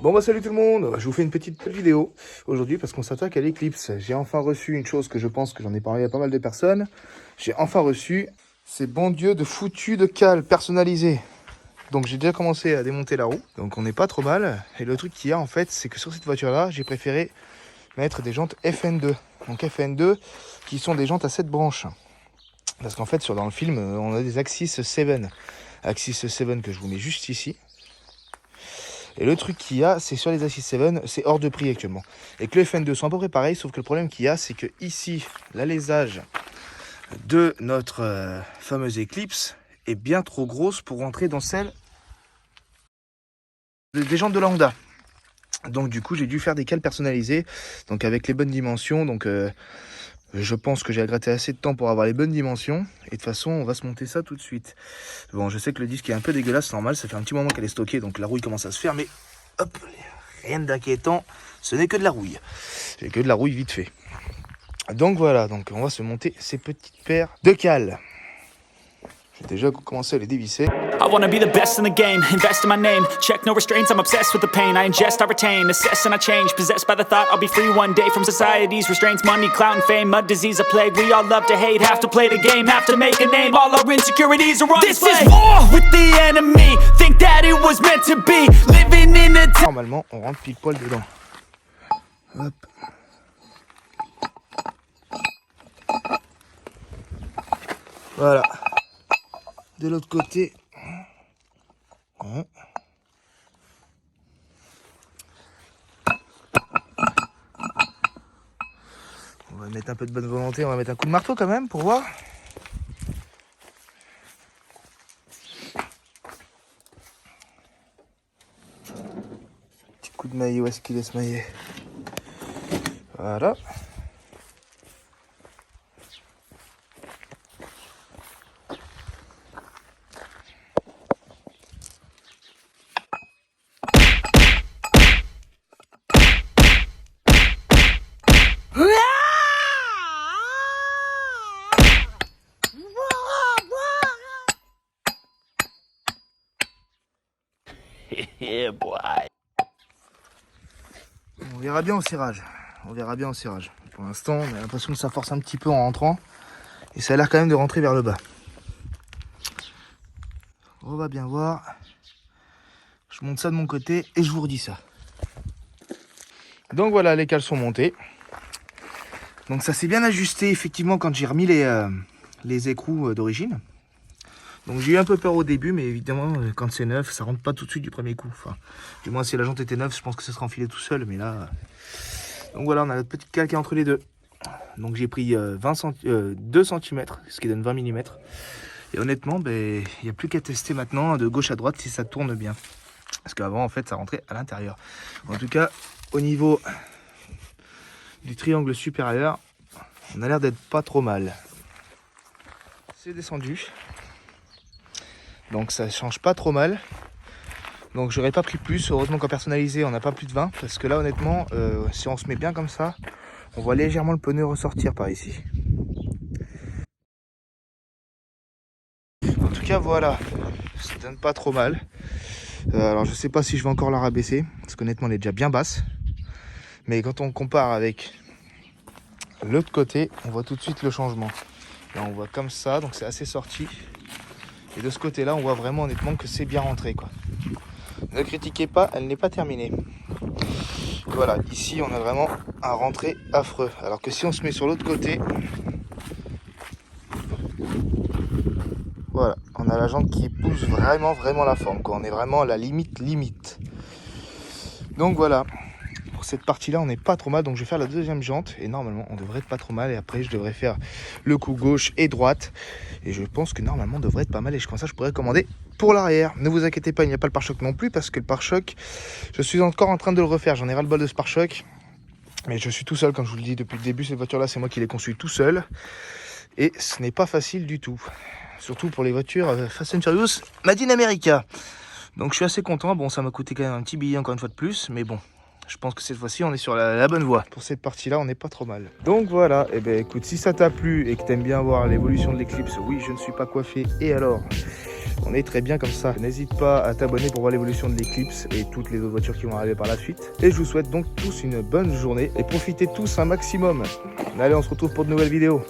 Bon bah salut tout le monde, je vous fais une petite vidéo aujourd'hui parce qu'on s'attaque à l'éclipse. J'ai enfin reçu une chose que je pense que j'en ai parlé à pas mal de personnes. J'ai enfin reçu ces bons dieux de foutu de cale personnalisés. Donc j'ai déjà commencé à démonter la roue, donc on n'est pas trop mal. Et le truc qu'il y a en fait, c'est que sur cette voiture là, j'ai préféré mettre des jantes FN2. Donc FN2 qui sont des jantes à 7 branches. Parce qu'en fait dans le film, on a des Axis 7. Axis 7 que je vous mets juste ici. Et le truc qu'il y a, c'est sur les Axis 7, c'est hors de prix actuellement. Et que le FN2 sont à peu près pareils, sauf que le problème qu'il y a, c'est que ici, l'alésage de notre fameuse Eclipse est bien trop grosse pour rentrer dans celle des jantes de la Honda. Donc du coup, j'ai dû faire des cales personnalisées, donc avec les bonnes dimensions. Donc je pense que j'ai à gratter assez de temps pour avoir les bonnes dimensions. Et de toute façon, on va se monter ça tout de suite. Bon, je sais que le disque est un peu dégueulasse, c'est normal. Ça fait un petit moment qu'elle est stockée, donc la rouille commence à se faire. Mais hop, rien d'inquiétant, ce n'est que de la rouille. J'ai que de la rouille vite fait. Donc voilà, donc on va se monter ces petites paires de cales. J'ai déjà commencé à les dévisser. I wanna be the best in the game, invest in my name, check no restraints, I'm obsessed with the pain, I ingest, I retain, assess and I change, possessed by the thought I'll be free one day from society's restraints, money, clout and fame, mud, disease, a plague, we all love to hate, have to play the game, have to make a name, all our insecurities are on display. This is war with the enemy, think that it was meant to be, living in a Normalement, on rentre pile poil dedans. Hop. Voilà. De l'autre côté. On va mettre un peu de bonne volonté, on va mettre un coup de marteau quand même pour voir. Petit coup de maillet, où est-ce qu'il laisse mailler? Voilà. Yeah, boy. On verra bien au cirage. On verra bien au cirage. Pour l'instant, on a l'impression que ça force un petit peu en rentrant. Et ça a l'air quand même de rentrer vers le bas. On va bien voir. Je monte ça de mon côté et je vous redis ça. Donc voilà, les cales sont montées. Donc ça s'est bien ajusté effectivement quand j'ai remis les écrous d'origine. Donc j'ai eu un peu peur au début, mais évidemment quand c'est neuf, ça rentre pas tout de suite du premier coup. Enfin, du moins si la jante était neuve, je pense que ça serait enfilé tout seul, mais là... Donc voilà, on a notre petite cale qui est entre les deux. Donc j'ai pris 2 cm, ce qui donne 20 mm. Et honnêtement, il n'y a plus qu'à tester maintenant de gauche à droite si ça tourne bien. Parce qu'avant, en fait, ça rentrait à l'intérieur. En tout cas, au niveau du triangle supérieur, on a l'air d'être pas trop mal. C'est descendu. Donc ça change pas trop mal. Donc j'aurais pas pris plus. Heureusement qu'en personnalisé, on n'a pas plus de 20. Parce que là, honnêtement, si on se met bien comme ça, on voit légèrement le pneu ressortir par ici. En tout cas, voilà. Ça donne pas trop mal. Alors je sais pas si je vais encore la rabaisser. Parce qu'honnêtement, elle est déjà bien basse. Mais quand on compare avec l'autre côté, on voit tout de suite le changement. Là, on voit comme ça. Donc c'est assez sorti. Et de ce côté-là, on voit vraiment honnêtement que c'est bien rentré, quoi. Ne critiquez pas, elle n'est pas terminée. Voilà, ici on a vraiment un rentré affreux. Alors que si on se met sur l'autre côté, voilà, on a la jante qui pousse vraiment la forme, quoi. On est vraiment à la limite. Donc voilà, pour cette partie-là, on n'est pas trop mal. Donc je vais faire la deuxième jante et normalement on devrait être pas trop mal. Et après je devrais faire le coup gauche et droite. Et je pense que normalement on devrait être pas mal. Et comme ça je pourrais commander pour l'arrière. Ne vous inquiétez pas, il n'y a pas le pare-choc non plus. Parce que le pare-choc, je suis encore en train de le refaire. J'en ai ras le bol de ce pare-choc. Mais je suis tout seul, comme je vous le dis depuis le début. Cette voiture-là, c'est moi qui l'ai conçue tout seul. Et ce n'est pas facile du tout. Surtout pour les voitures Fast and Furious Made in America. Donc je suis assez content. Bon, ça m'a coûté quand même un petit billet encore une fois de plus. Mais bon, je pense que cette fois-ci, on est sur la bonne voie. Pour cette partie-là, on n'est pas trop mal. Donc voilà, et écoute, si ça t'a plu et que t'aimes bien voir l'évolution de l'Eclipse, oui, je ne suis pas coiffé. Et alors, On est très bien comme ça. N'hésite pas à t'abonner pour voir l'évolution de l'Eclipse et toutes les autres voitures qui vont arriver par la suite. Et je vous souhaite donc tous une bonne journée et profitez tous un maximum. Allez, on se retrouve pour de nouvelles vidéos.